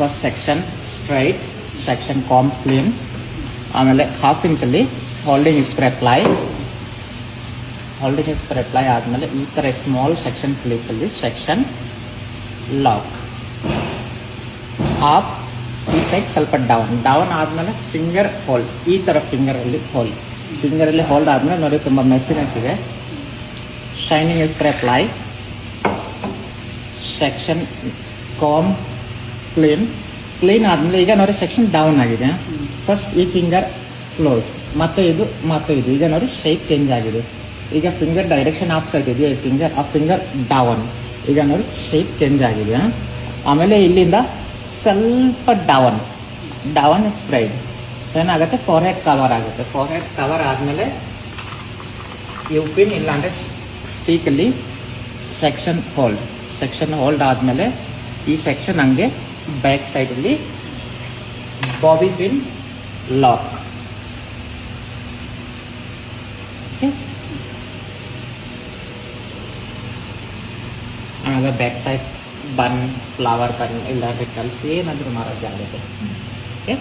First section straight, section comb clean, ಆಮೇಲೆ half ಇಂಚಲ್ಲಿ holding spray apply ಆದಮೇಲೆ ಈ ಥರ ಸ್ಮಾಲ್ ಸೆಕ್ಷನ್ ಕ್ಲಿಪ್ಪಲ್ಲಿ ಸೆಕ್ಷನ್ ಲಾಕ್ ಅಪ್, ಈ ಸೈಡ್ ಸ್ವಲ್ಪ ಡೌನ್ ಆದಮೇಲೆ ಫಿಂಗರ್ ಹೋಲ್ಡ್, ಈ ಥರ ಫಿಂಗರಲ್ಲಿ ಹೋಲ್ಡ್ ಆದಮೇಲೆ ನೋಡಿ ತುಂಬ ಮೆಸ್ಸಿನೆಸ್ ಇದೆ. Shining spray apply, section comb clean ಆದಮೇಲೆ ಈಗ ನೋಡಿ ಸೆಕ್ಷನ್ ಡೌನ್ ಆಗಿದೆ. ಫಸ್ಟ್ ಈ ಫಿಂಗರ್ ಕ್ಲೋಸ್, ಮತ್ತೆ ಇದು ಈಗ ನೋಡಿ ಶೇಪ್ ಚೇಂಜ್ ಆಗಿದೆ. ಈಗ ಫಿಂಗರ್ ಡೈರೆಕ್ಷನ್ ಆಫ್ ಸೈಡ್ ಇದೆಯಾ, ಆ ಫಿಂಗರ್ ಡೌನ್, ಈಗ ನೋಡಿ ಶೇಪ್ ಚೇಂಜ್ ಆಗಿದೆ. ಆಮೇಲೆ ಇಲ್ಲಿಂದ ಸ್ವಲ್ಪ ಡೌನ್ ಸ್ಪ್ರೈಡ್, ಸೊ ಏನಾಗುತ್ತೆ ಫೋರ್ಹೆಡ್ ಕವರ್ ಆಗುತ್ತೆ. ಫೋರ್ಹೆಡ್ ಕವರ್ ಆದಮೇಲೆ ಯು ಪಿನ್ ಇಲ್ಲಾಂದರೆ ಸ್ಟೀಕಲ್ಲಿ ಸೆಕ್ಷನ್ ಹೋಲ್ಡ್ ಆದಮೇಲೆ ಈ ಸೆಕ್ಷನ್ ಹಂಗೆ ಬ್ಯಾಕ್ ಸೈಡಲ್ಲಿ ಬಾಬಿ ಪಿನ್ ಲಾಕ್. ಆಮೇಲೆ ಬ್ಯಾಕ್ ಸೈಡ್ ಫ್ಲವರ್ ಬನ್ ಇಲ್ಲಾಂದ್ರೆ ಕಲಿಸಿ ಏನಾದರೂ ಮಾಡೋದು ಆಗುತ್ತೆ. ಓಕೆ.